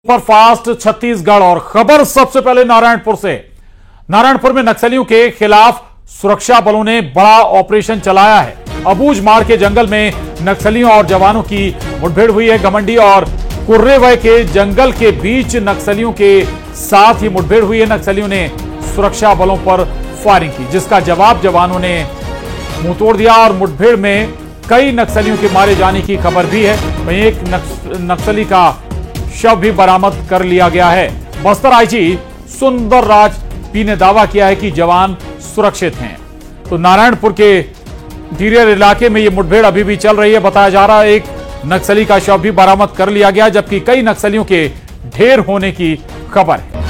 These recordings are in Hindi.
सुपरफास्ट छत्तीसगढ़ और खबर सबसे पहले नारायणपुर से। नारायणपुर में नक्सलियों के खिलाफ सुरक्षा बलों ने बड़ा ऑपरेशन चलाया है। अबूझमाड़ के जंगल में नक्सलियों और जवानों की मुठभेड़ हुई है। घमंडी और कुर्रेवय के जंगल के बीच नक्सलियों के साथ ही मुठभेड़ हुई है। नक्सलियों ने सुरक्षा बलों पर फायरिंग की, जिसका जवाब जवानों ने मुंह तोड़ दिया और मुठभेड़ में कई नक्सलियों के मारे जाने की खबर भी है। वहीं एक नक्सली का शव भी बरामद कर लिया गया है। बस्तर आईजी सुंदर राज पी ने दावा किया है कि जवान सुरक्षित हैं। तो नारायणपुर के डीरियर इलाके में यह मुठभेड़ अभी भी चल रही है। बताया जा रहा है एक नक्सली का शव भी बरामद कर लिया गया, जबकि कई नक्सलियों के ढेर होने की खबर है।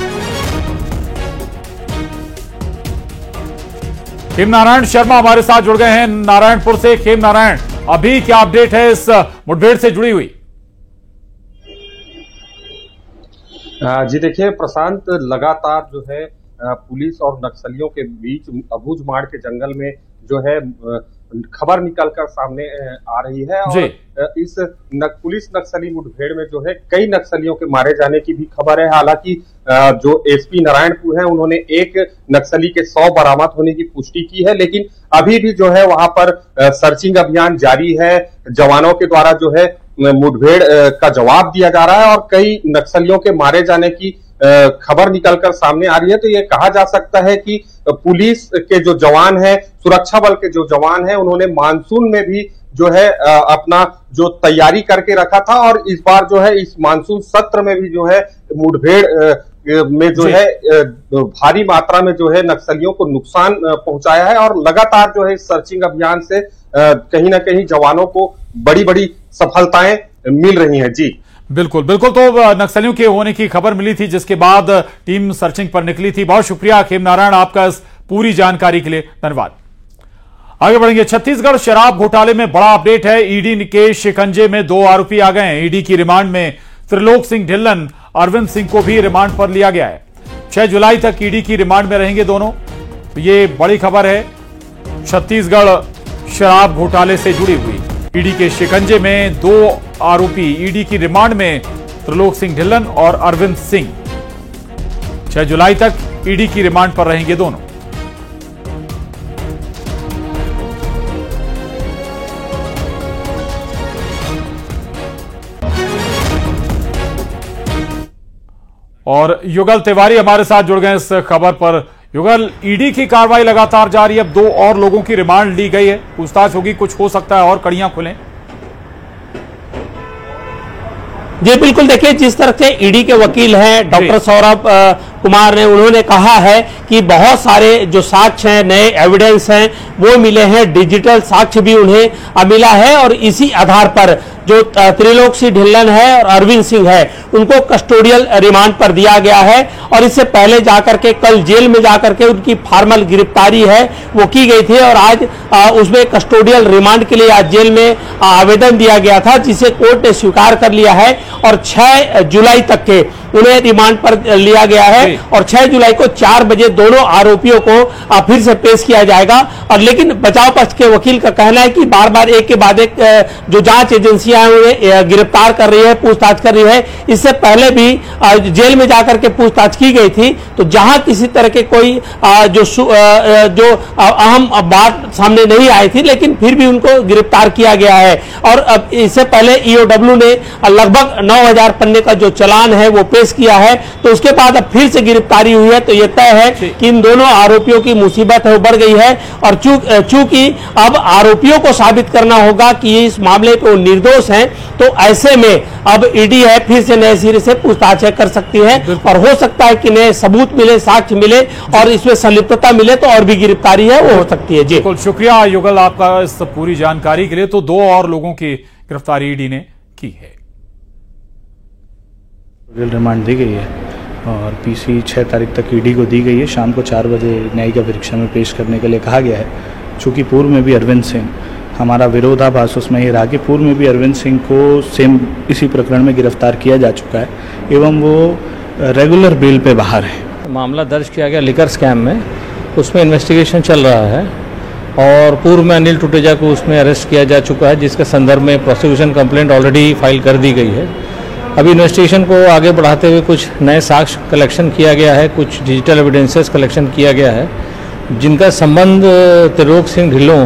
खेम नारायण शर्मा हमारे साथ जुड़ गए हैं नारायणपुर से। खेम नारायण, अभी क्या अपडेट है इस मुठभेड़ से जुड़ी हुई? जी देखिए प्रशांत, लगातार जो है पुलिस और नक्सलियों के बीच अबूझमाड़ के जंगल में जो है खबर निकलकर सामने आ रही है और इस पुलिस नक्सली मुठभेड़ में जो है कई नक्सलियों के मारे जाने की भी खबर है। हालांकि जो एसपी नारायणपुर है उन्होंने एक नक्सली के 100 बरामद होने की पुष्टि की है, लेकिन अभी भी जो है वहां पर सर्चिंग अभियान जारी है। जवानों के द्वारा जो है मुठभेड़ का जवाब दिया जा रहा है और कई नक्सलियों के मारे जाने की खबर निकलकर सामने आ रही है। तो ये कहा जा सकता है कि पुलिस के जो जवान हैं, सुरक्षा बल के जो जवान हैं, उन्होंने मानसून में भी जो है अपना जो तैयारी करके रखा था और इस बार जो है इस मानसून सत्र में भी जो है मुठभेड़ में जो है भारी मात्रा में जो है नक्सलियों को नुकसान पहुंचाया है और लगातार जो है सर्चिंग अभियान से कहीं ना कहीं जवानों को बड़ी बड़ी सफलताएं मिल रही हैं। जी बिल्कुल बिल्कुल। तो नक्सलियों के होने की खबर मिली थी, जिसके बाद टीम सर्चिंग पर निकली थी। बहुत शुक्रिया खेम नारायण आपका इस पूरी जानकारी के लिए, धन्यवाद। आगे बढ़ेंगे। छत्तीसगढ़ शराब घोटाले में बड़ा अपडेट है। ईडी के शिकंजे में 2 आरोपी आ गए हैं। ईडी की रिमांड में त्रिलोक सिंह ढिल्लन, अरविंद सिंह को भी रिमांड पर लिया गया है। 6 जुलाई तक ईडी की रिमांड में रहेंगे दोनों। तो ये बड़ी खबर है छत्तीसगढ़ शराब घोटाले से जुड़ी हुई। ईडी के शिकंजे में 2 आरोपी, ईडी की रिमांड में त्रिलोक सिंह ढिल्लन और अरविंद सिंह। 6 जुलाई तक ईडी की रिमांड पर रहेंगे दोनों। और युगल तिवारी हमारे साथ जुड़ गए इस खबर पर। युगल, ईडी की कार्रवाई लगातार जारी है। अब 2 और लोगों की रिमांड ली गई है, पूछताछ होगी, कुछ हो सकता है और कड़ियां खुलें। जी बिल्कुल, देखिए जिस तरह से ईडी के वकील हैं डॉक्टर सौरभ कुमार ने, उन्होंने कहा है कि बहुत सारे जो साक्ष्य हैं, नए एविडेंस हैं वो मिले हैं, डिजिटल साक्ष्य भी उन्हें मिला है और इसी आधार पर जो त्रिलोक सिंह ढिल्लन है और अरविंद सिंह है उनको कस्टोडियल रिमांड पर दिया गया है। और इससे पहले जाकर के कल जेल में जाकर के उनकी फॉर्मल गिरफ्तारी है वो की गई थी और आज उसमें कस्टोडियल रिमांड के लिए आज जेल में आवेदन दिया गया था, जिसे कोर्ट ने स्वीकार कर लिया है और 6 जुलाई तक के उन्हें रिमांड पर लिया गया है और 6 जुलाई को 4 बजे दोनों आरोपियों को फिर से पेश किया जाएगा। और लेकिन बचाव पक्ष के वकील का कहना है कि बार बार एक के बाद एक जो जांच एजेंसियां उन्हें गिरफ्तार कर रही है, पूछताछ कर रही है। इससे पहले भी जेल में जाकर के पूछताछ की गई थी, तो जहां किसी तरह के कोई जो अहम बात सामने नहीं आई थी, लेकिन फिर भी उनको गिरफ्तार किया गया है। और अब इससे पहले ईओडब्ल्यू ने लगभग 9000 पन्ने का जो चालान है वो पेश किया है, तो उसके बाद अब फिर से गिरफ्तारी हुई है। तो यह तय है कि इन दोनों आरोपियों की मुसीबत है बढ़ गई है और चूंकि अब आरोपियों को साबित करना होगा कि इस मामले पे वो निर्दोष हैं, तो ऐसे में अब ईडी है फिर से नए सिरे से पूछताछ कर सकती है और हो सकता है कि नए सबूत मिले, साक्ष्य मिले और इसमें संलिप्तता मिले तो और भी गिरफ्तारी है वो हो सकती है। जी बिल्कुल, शुक्रिया युगल आपका इस पूरी जानकारी के लिए। तो 2 और लोगों की गिरफ्तारी ईडी ने की है। रिमांड दी गई है और पीसी 6 तारीख तक ईडी को दी गई है। शाम को 4 बजे न्यायिक परीक्षा में पेश करने के लिए कहा गया है। चूँकि पूर्व में भी अरविंद सिंह, हमारा विरोधाभास उसमें ये रहा कि पूर्व में भी अरविंद सिंह को सेम इसी प्रकरण में गिरफ्तार किया जा चुका है एवं वो रेगुलर बेल पे बाहर है। मामला दर्ज किया गया लिकर स्कैम में, उसमें इन्वेस्टिगेशन चल रहा है और पूर्व में अनिल टुटेजा को उसमें अरेस्ट किया जा चुका है, जिसके संदर्भ में प्रोसिक्यूशन कंप्लेंट ऑलरेडी फाइल कर दी गई है। अभी इन्वेस्टिगेशन को आगे बढ़ाते हुए कुछ नए साक्ष्य कलेक्शन किया गया है, कुछ डिजिटल एविडेंसेस कलेक्शन किया गया है जिनका संबंध त्रिलोक सिंह ढिल्लों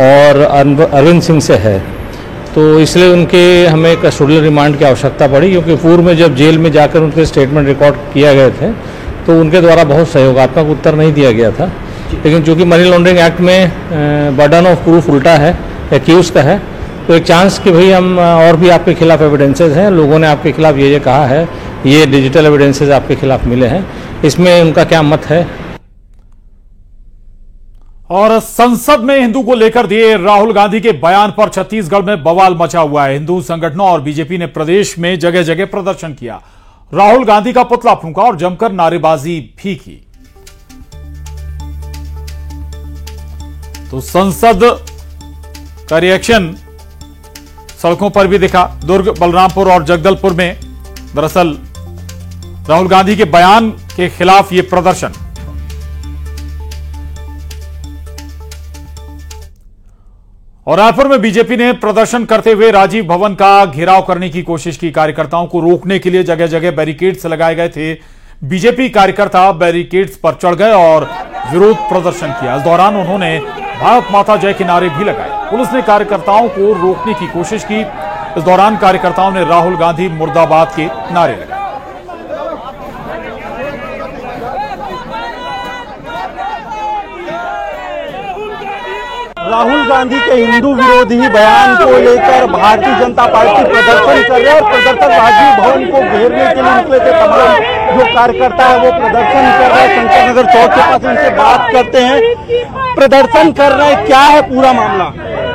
और अरविंद सिंह से है। तो इसलिए उनके हमें कस्टोडियल रिमांड की आवश्यकता पड़ी, क्योंकि पूर्व में जब जेल में जाकर उनके स्टेटमेंट रिकॉर्ड किया गए थे तो उनके द्वारा बहुत सहयोगात्मक उत्तर नहीं दिया गया था। लेकिन चूंकि मनी लॉन्ड्रिंग एक्ट में बर्डन ऑफ प्रूफ उल्टा है, एक्यूज का है, तो एक चांस कि भाई हम और भी आपके खिलाफ एविडेंसेस हैं, लोगों ने आपके खिलाफ ये कहा है, ये डिजिटल एविडेंसेस आपके खिलाफ मिले हैं, इसमें उनका क्या मत है। और संसद में हिंदू को लेकर दिए राहुल गांधी के बयान पर छत्तीसगढ़ में बवाल मचा हुआ है। हिंदू संगठनों और बीजेपी ने प्रदेश में जगह जगह प्रदर्शन किया, राहुल गांधी का पुतला फूंका और जमकर नारेबाजी भी की। तो संसद का रिएक्शन सड़कों पर भी दिखा। दुर्ग, बलरामपुर और जगदलपुर में दरअसल राहुल गांधी के बयान के खिलाफ यह प्रदर्शन। और रायपुर में बीजेपी ने प्रदर्शन करते हुए राजीव भवन का घेराव करने की कोशिश की। कार्यकर्ताओं को रोकने के लिए जगह जगह बैरिकेड्स लगाए गए थे। बीजेपी कार्यकर्ता बैरिकेड्स पर चढ़ गए और विरोध प्रदर्शन किया। इस दौरान उन्होंने भारत माता जय के नारे भी लगाए। पुलिस ने कार्यकर्ताओं को रोकने की कोशिश की। इस दौरान कार्यकर्ताओं ने राहुल गांधी मुर्दाबाद के नारे लगाए। राहुल गांधी के हिंदू विरोधी बयान को लेकर भारतीय जनता पार्टी प्रदर्शन कर रहे हैं और प्रदर्शन राजीव भवन को घेरने के लिए निकले थे। तमाम जो कार्यकर्ता है वो प्रदर्शन कर रहे हैं। शंकर नगर चौक के पास उनसे बात करते हैं। प्रदर्शन कर रहे हैं, क्या है पूरा मामला?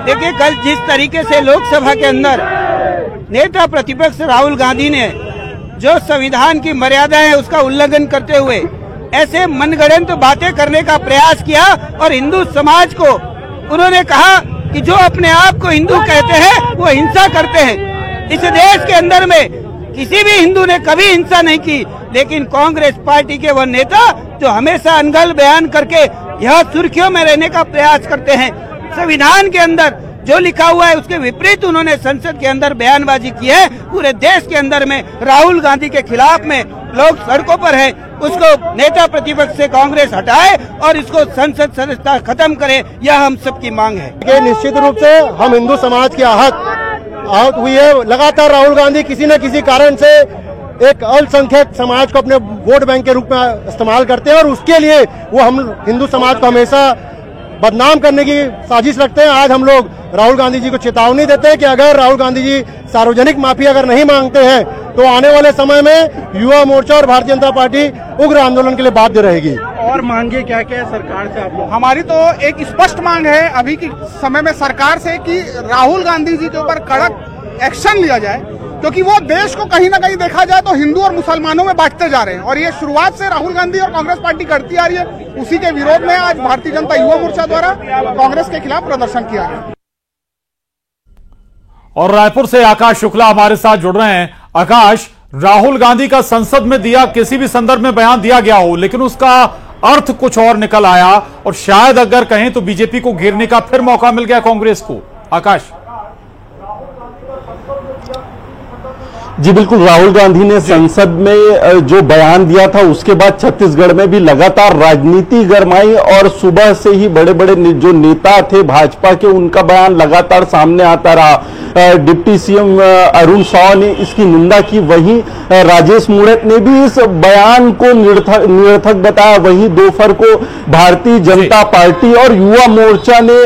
देखिए, कल जिस तरीके से लोकसभा के अंदर नेता प्रतिपक्ष राहुल गांधी ने जो संविधान की मर्यादा है उसका उल्लंघन करते हुए ऐसे मनगढ़ंत बातें करने का प्रयास किया और हिंदू समाज को उन्होंने कहा कि जो अपने आप को हिंदू कहते हैं वो हिंसा करते हैं। इस देश के अंदर में किसी भी हिंदू ने कभी हिंसा नहीं की, लेकिन कांग्रेस पार्टी के वो नेता जो हमेशा अनगढ़ बयान करके यह सुर्खियों में रहने का प्रयास करते हैं। संविधान के अंदर जो लिखा हुआ है उसके विपरीत उन्होंने संसद के अंदर बयानबाजी की है। पूरे देश के अंदर में राहुल गांधी के खिलाफ में लोग सड़कों पर है, उसको नेता प्रतिपक्ष से कांग्रेस हटाए और इसको संसद सदस्यता खत्म करे, यह हम सबकी मांग है। निश्चित रूप से हम हिंदू समाज की आहत हुई है। लगातार राहुल गांधी किसी न किसी कारण से एक अल्पसंख्यक समाज को अपने वोट बैंक के रूप में इस्तेमाल करते हैं और उसके लिए वो हम हिंदू समाज को हमेशा बदनाम करने की साजिश रखते हैं। आज हम लोग राहुल गांधी जी को चेतावनी देते हैं कि अगर राहुल गांधी जी सार्वजनिक माफी अगर नहीं मांगते हैं तो आने वाले समय में युवा मोर्चा और भारतीय जनता पार्टी उग्र आंदोलन के लिए बाध्य रहेगी। और मांगे क्या क्या है सरकार से आप लोग? हमारी तो एक स्पष्ट मांग है अभी के समय में सरकार से कि राहुल गांधी जी के ऊपर कड़क एक्शन लिया जाए, क्योंकि वो देश को कहीं ना कहीं देखा जाए तो हिंदू और मुसलमानों में बांटते जा रहे हैं और ये शुरुआत से राहुल गांधी और कांग्रेस पार्टी करती आ रही है। उसी के विरोध में आज भारतीय जनता युवा मोर्चा द्वारा कांग्रेस के खिलाफ प्रदर्शन किया गया। और रायपुर से आकाश शुक्ला हमारे साथ जुड़ रहे हैं। आकाश, राहुल गांधी का संसद में दिया किसी भी संदर्भ में बयान दिया गया हो, लेकिन उसका अर्थ कुछ और निकल आया और शायद अगर कहें तो बीजेपी को घेरने का फिर मौका मिल गया कांग्रेस को। आकाश जी बिल्कुल, राहुल गांधी ने संसद में जो बयान दिया था उसके बाद छत्तीसगढ़ में भी लगातार राजनीति गरमाई और सुबह से ही बड़े बड़े जो नेता थे भाजपा के उनका बयान लगातार सामने आता रहा। डिप्टी सीएम अरुण साव ने इसकी निंदा की, वहीं राजेश मूणत ने भी इस बयान को निरर्थक बताया। वहीं दोपहर को भारतीय जनता पार्टी और युवा मोर्चा ने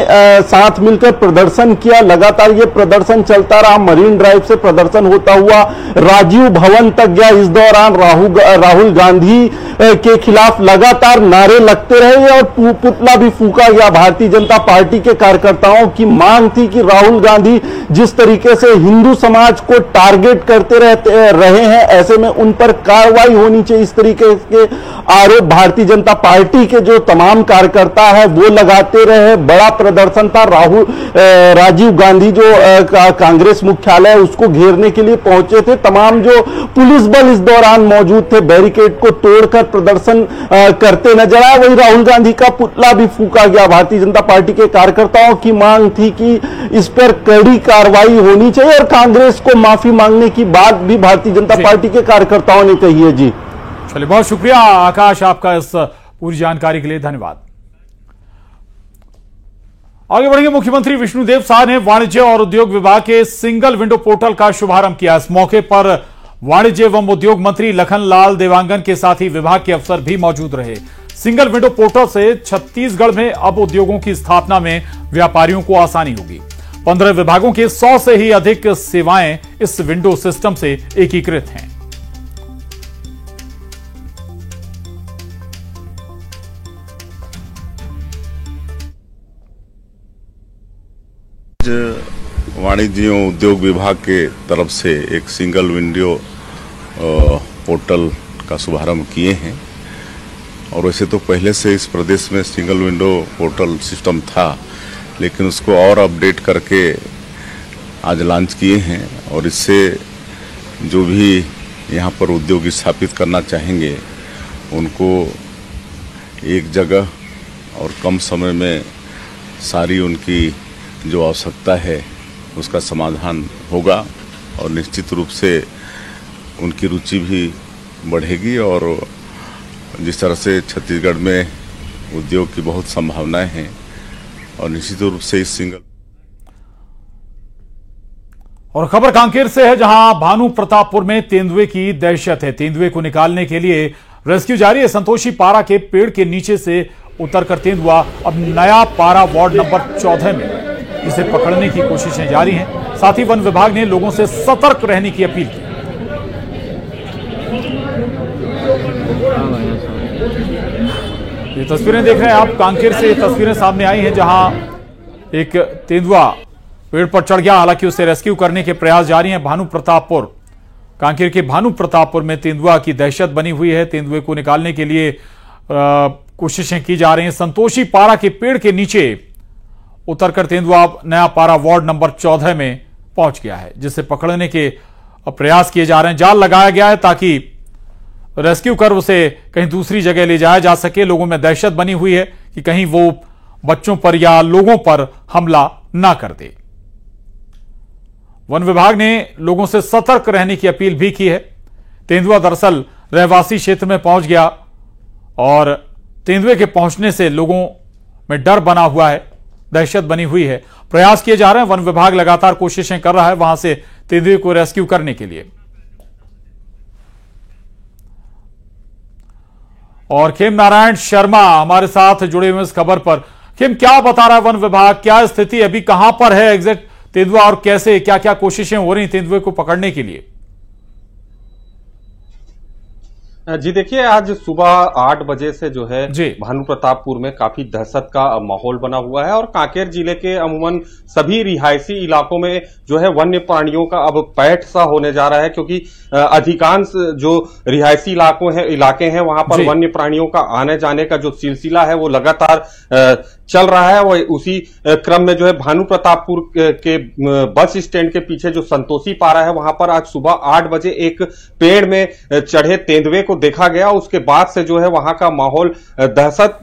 साथ मिलकर प्रदर्शन किया। लगातार ये प्रदर्शन चलता रहा, मरीन ड्राइव से प्रदर्शन होता हुआ राजीव भवन तक गया। इस दौरान राहुल गांधी के खिलाफ लगातार नारे लगते रहे और पुतला भी फूंका गया। भारतीय जनता पार्टी के कार्यकर्ताओं की मांग थी कि राहुल गांधी जिस तरीके से हिंदू समाज को टारगेट करते रहे हैं, ऐसे में उन पर कार्रवाई होनी चाहिए। इस तरीके के आरोप भारतीय जनता पार्टी के जो तमाम कार्यकर्ता है वो लगाते रहे। बड़ा प्रदर्शन था। राजीव गांधी जो कांग्रेस मुख्यालय उसको घेरने के लिए पहुंचे थे। तमाम जो पुलिस बल इस दौरान मौजूद थे बैरिकेड को तोड़कर प्रदर्शन करते नजर आए। वही राहुल गांधी का पुतला भी फूंका गया। भारतीय जनता पार्टी के कार्यकर्ताओं की मांग थी कि इस पर कड़ी कार्रवाई होनी चाहिए और कांग्रेस को माफी मांगने की बात भी भारतीय जनता पार्टी के कार्यकर्ताओं ने कही है। जी चलिए, बहुत शुक्रिया आकाश आपका इस पूरी जानकारी के लिए, धन्यवाद। आगे बढ़ेंगे। मुख्यमंत्री विष्णुदेव साय ने वाणिज्य और उद्योग विभाग के सिंगल विंडो पोर्टल का शुभारंभ किया। इस मौके पर वाणिज्य एवं उद्योग मंत्री लखनलाल देवांगन के साथ ही विभाग के अफसर भी मौजूद रहे। सिंगल विंडो पोर्टल से छत्तीसगढ़ में अब उद्योगों की स्थापना में व्यापारियों को आसानी होगी। 15 विभागों के 100 से ही अधिक सेवाएं इस विंडो सिस्टम से एकीकृत हैं। वाणिज्य एवं उद्योग विभाग के तरफ से एक सिंगल विंडो पोर्टल का शुभारंभ किए हैं और वैसे तो पहले से इस प्रदेश में सिंगल विंडो पोर्टल सिस्टम था, लेकिन उसको और अपडेट करके आज लॉन्च किए हैं और इससे जो भी यहाँ पर उद्योग स्थापित करना चाहेंगे उनको एक जगह और कम समय में सारी उनकी जो आवश्यकता है उसका समाधान होगा और निश्चित रूप से उनकी रुचि भी बढ़ेगी और जिस तरह से छत्तीसगढ़ में उद्योग की बहुत संभावनाएं हैं और निश्चित रूप से इस सिंगल। और खबर कांकेर से है, जहां भानु प्रतापपुर में तेंदुए की दहशत है। तेंदुए को निकालने के लिए रेस्क्यू जारी है। संतोषी पारा के पेड़ के नीचे से उतरकर तेंदुआ अब नया पारा वार्ड नंबर 14 में इसे पकड़ने की कोशिशें जारी हैं। साथ ही वन विभाग ने लोगों से सतर्क रहने की अपील की। ये तस्वीरें देख रहे हैं आप, कांकेर से तस्वीरें सामने आई हैं जहां एक तेंदुआ पेड़ पर चढ़ गया। हालांकि उसे रेस्क्यू करने के प्रयास जारी हैं। भानु प्रतापपुर, कांकेर के भानु प्रतापपुर में तेंदुआ की दहशत बनी हुई है। तेंदुए को निकालने के लिए कोशिशें की जा रही हैं। संतोषी पारा के पेड़ के नीचे उतरकर तेंदुआ नया पारा वार्ड नंबर 14 में पहुंच गया है, जिसे पकड़ने के प्रयास किए जा रहे हैं। जाल लगाया गया है ताकि रेस्क्यू कर उसे कहीं दूसरी जगह ले जाया जा सके। लोगों में दहशत बनी हुई है कि कहीं वो बच्चों पर या लोगों पर हमला ना कर दे। वन विभाग ने लोगों से सतर्क रहने की अपील भी की है। तेंदुआ दरअसल रहवासी क्षेत्र में पहुंच गया और तेंदुए के पहुंचने से लोगों में डर बना हुआ है, दहशत बनी हुई है। प्रयास किए जा रहे हैं। वन विभाग लगातार कोशिशें कर रहा है वहां से तेंदुए को रेस्क्यू करने के लिए। और खेम नारायण शर्मा हमारे साथ जुड़े हुए इस खबर पर। खेम, क्या बता रहा है वन विभाग, क्या स्थिति अभी, कहां पर है एग्जैक्ट तेंदुआ और कैसे क्या क्या कोशिशें हो रही तेंदुए को पकड़ने के लिए? जी देखिए, आज सुबह 8 बजे से जो है भानु प्रतापपुर में काफी दहशत का माहौल बना हुआ है और कांकेर जिले के अमूमन सभी रिहायशी इलाकों में जो है वन्य प्राणियों का अब पैठ सा होने जा रहा है, क्योंकि अधिकांश जो रिहायशी इलाके हैं वहां पर वन्य प्राणियों का आने जाने का जो सिलसिला है वो लगातार चल रहा है। वो उसी क्रम में जो है भानु प्रतापपुर के बस स्टैंड के पीछे जो संतोषी पारा है वहां पर आज सुबह 8 बजे एक पेड़ में चढ़े तेंदुए को देखा गया। उसके बाद से जो है वहां का माहौल दहशत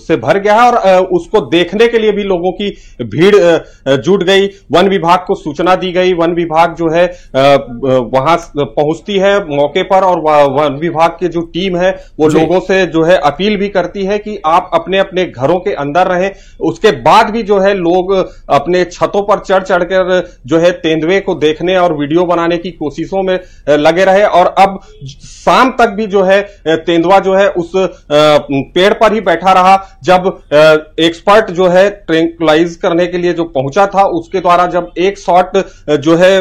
से भर गया है और उसको देखने के लिए भी लोगों की भीड़ जुट गई। वन विभाग को सूचना दी गई। वन विभाग जो है वहां पहुंचती है मौके पर और वन विभाग की जो टीम है वो लोगों से जो है अपील भी करती है कि आप अपने अपने घरों के अंदर रहें। उसके बाद भी जो है लोग अपने छतों पर चढ़ चढ़कर जो है तेंदुए को देखने और वीडियो बनाने की कोशिशों में लगे रहे और अब शाम तक भी जो है तेंदुआ जो है उस पेड़ पर ही बैठा रहा। जब एक्सपर्ट जो है ट्रैंक्विलाइज करने के लिए जो पहुंचा था उसके द्वारा जब एक शॉट जो है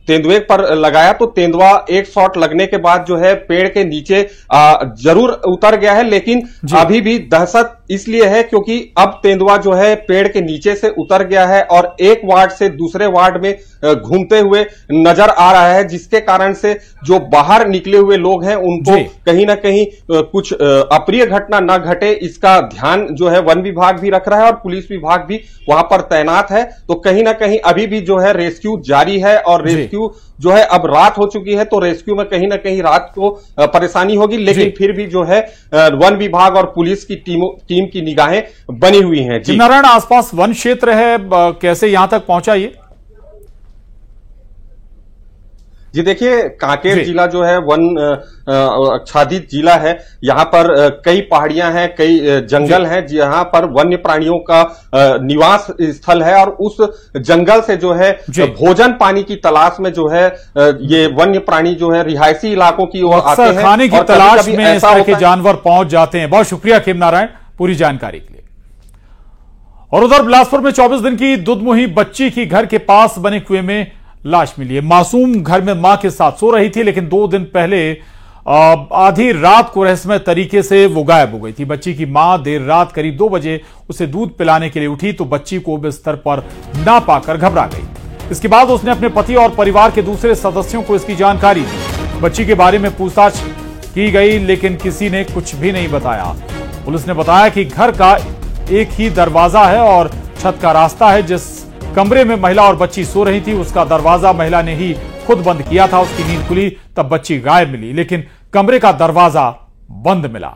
तेंदुए पर लगाया तो तेंदुआ एक शॉट लगने के बाद जो है पेड़ के नीचे जरूर उतर गया है, लेकिन अभी भी दहशत इसलिए है क्योंकि अब तेंदुआ जो है पेड़ के नीचे से उतर गया है और एक वार्ड से दूसरे वार्ड में घूमते हुए नजर आ रहा है, जिसके कारण से जो बाहर निकले हुए लोग हैं उनको कहीं ना कहीं कुछ अप्रिय घटना न घटे इसका ध्यान जो है वन विभाग भी रख रहा है और पुलिस विभाग भी वहां पर तैनात है। तो कहीं ना कहीं अभी भी जो है रेस्क्यू जारी है और रेस्क्यू जो है अब रात हो चुकी है, तो रेस्क्यू में कहीं ना कहीं रात को परेशानी होगी, लेकिन फिर भी जो है वन विभाग और पुलिस की टीम की निगाहें बनी हुई हैं। जी नारायण, आसपास वन क्षेत्र है, कैसे यहां तक पहुंचा ये? जी देखिए, कांकेर जिला जो है वन आच्छादित जिला है। यहाँ पर कई पहाड़ियां हैं, कई जंगल हैं, जहाँ पर वन्य प्राणियों का निवास स्थल है, और उस जंगल से जो है भोजन पानी की तलाश में जो है ये वन्य प्राणी जो है रिहायशी इलाकों की ओर आते हैं, खाने की तलाश में इस तरह के जानवर पहुंच जाते हैं। बहुत शुक्रिया खेम नारायण पूरी जानकारी के लिए। और उधर बिलासपुर में 24 दिन की दुधमुही बच्ची की घर के पास बने कुएं में लाश मिली है। मासूम घर में मां के साथ सो रही थी, लेकिन 2 दिन पहले आधी रात को रहस्यमय तरीके से वो गायब हो गई थी। बच्ची की मां देर रात करीब 2 बजे उसे दूध पिलाने के लिए उठी तो बच्ची को बिस्तर पर ना पाकर घबरा गई। इसके बाद उसने अपने पति और परिवार के दूसरे सदस्यों को इसकी जानकारी दी। बच्ची के बारे में पूछताछ की गई, लेकिन किसी ने कुछ भी नहीं बताया। पुलिस ने बताया कि घर का एक ही दरवाजा है और छत का रास्ता है। जिस कमरे में महिला और बच्ची सो रही थी उसका दरवाजा महिला ने ही खुद बंद किया था। उसकी नींद खुली तब बच्ची गायब मिली, लेकिन कमरे का दरवाजा बंद मिला।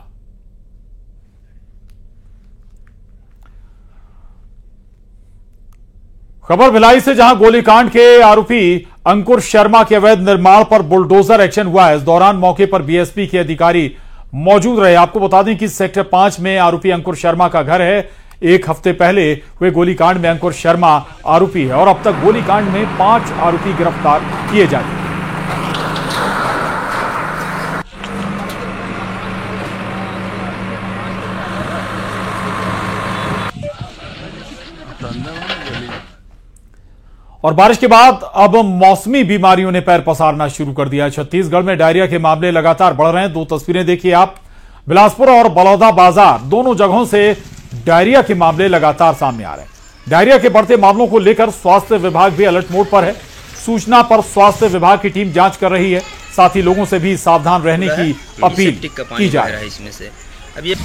खबर भिलाई से, जहां गोलीकांड के आरोपी अंकुर शर्मा के अवैध निर्माण पर बुलडोजर एक्शन हुआ है। इस दौरान मौके पर बीएसपी के अधिकारी मौजूद रहे। आपको बता दें कि सेक्टर 5 में आरोपी अंकुर शर्मा का घर है। 1 हफ्ते पहले हुए गोलीकांड में अंकुर शर्मा आरोपी है और अब तक गोलीकांड में 5 आरोपी गिरफ्तार किए जा चुके हैं। और बारिश के बाद अब मौसमी बीमारियों ने पैर पसारना शुरू कर दिया है। छत्तीसगढ़ में डायरिया के मामले लगातार बढ़ रहे हैं। 2 तस्वीरें देखिए आप, बिलासपुर और बलौदा बाजार दोनों जगहों से डायरिया के मामले लगातार सामने आ रहे हैं। डायरिया के बढ़ते मामलों को लेकर स्वास्थ्य विभाग भी अलर्ट मोड पर है। सूचना पर स्वास्थ्य विभाग की टीम जांच कर रही है। साथ ही लोगों से भी सावधान रहने की अपील की जा रही है। इसमें से अब ये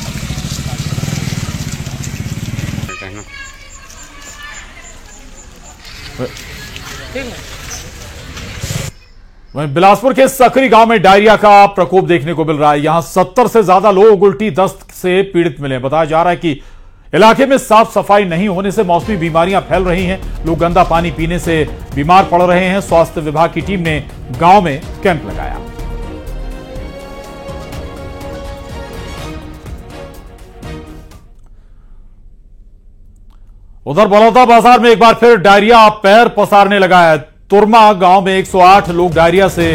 वहीं बिलासपुर के सकरी गांव में डायरिया का प्रकोप देखने को मिल रहा है। यहां 70 से ज्यादा लोग उल्टी दस्त से पीड़ित मिले। बताया जा रहा है कि इलाके में साफ सफाई नहीं होने से मौसमी बीमारियां फैल रही हैं। लोग गंदा पानी पीने से बीमार पड़ रहे हैं। स्वास्थ्य विभाग की टीम ने गांव में कैंप लगाया। उधर बलौदा बाजार में एक बार फिर डायरिया पैर पसारने लगा है। तुरमा गांव में 108 लोग डायरिया से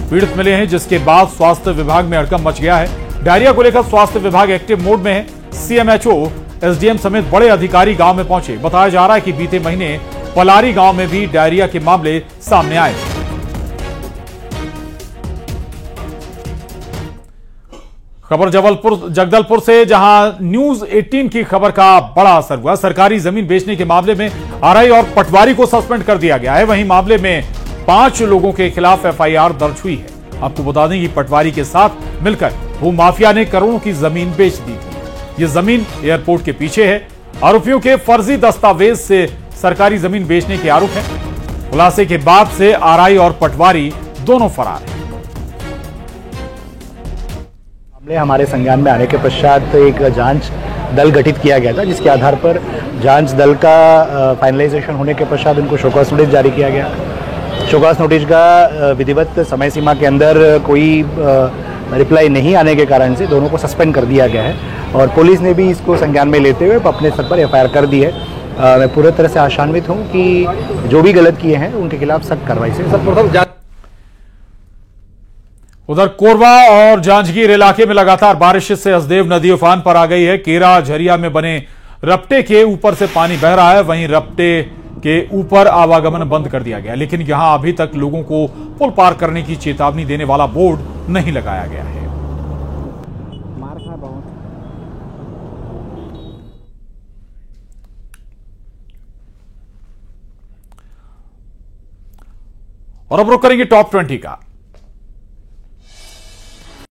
पीड़ित मिले हैं, जिसके बाद स्वास्थ्य विभाग में हड़कंप मच गया है। डायरिया को लेकर स्वास्थ्य विभाग एक्टिव मोड में है। सीएमएचओ, एसडीएम समेत बड़े अधिकारी गांव में पहुंचे। बताया जा रहा है कि बीते महीने पलारी गांव में भी डायरिया के मामले सामने आए। खबर जगदलपुर से, जहां न्यूज 18 की खबर का बड़ा असर हुआ। सरकारी जमीन बेचने के मामले में आरआई और पटवारी को सस्पेंड कर दिया गया है। वहीं मामले में 5 लोगों के खिलाफ एफआईआर दर्ज हुई है। आपको बता दें कि पटवारी के साथ मिलकर भूमाफिया ने करोड़ों की जमीन बेच दी थी। ये जमीन एयरपोर्ट के पीछे है। आरोपियों के फर्जी दस्तावेज से सरकारी जमीन बेचने के आरोप है। खुलासे के बाद से आरआई और पटवारी दोनों फरार हैं। हमारे संज्ञान में आने के पश्चात एक जांच दल गठित किया गया था, जिसके आधार पर जांच दल का फाइनलाइजेशन होने के पश्चात उनको शोकॉस नोटिस जारी किया गया। शोकॉस नोटिस का विधिवत समय सीमा के अंदर कोई रिप्लाई नहीं आने के कारण से दोनों को सस्पेंड कर दिया गया है और पुलिस ने भी इसको संज्ञान में लेते हुए अपने स्तर पर एफआईआर कर दी है। मैं पूरी तरह से आशान्वित हूँ कि जो भी गलत किए हैं उनके खिलाफ सख्त कार्रवाई से सर्वप्रथम। उधर कोरबा और जांजगीर इलाके में लगातार बारिश से हसदेव नदी उफान पर आ गई है। केरा झरिया में बने रपटे के ऊपर से पानी बह रहा है। वहीं रपटे के ऊपर आवागमन बंद कर दिया गया, लेकिन यहां अभी तक लोगों को पुल पार करने की चेतावनी देने वाला बोर्ड नहीं लगाया गया है। और अब रुक करेंगे टॉप 20 का।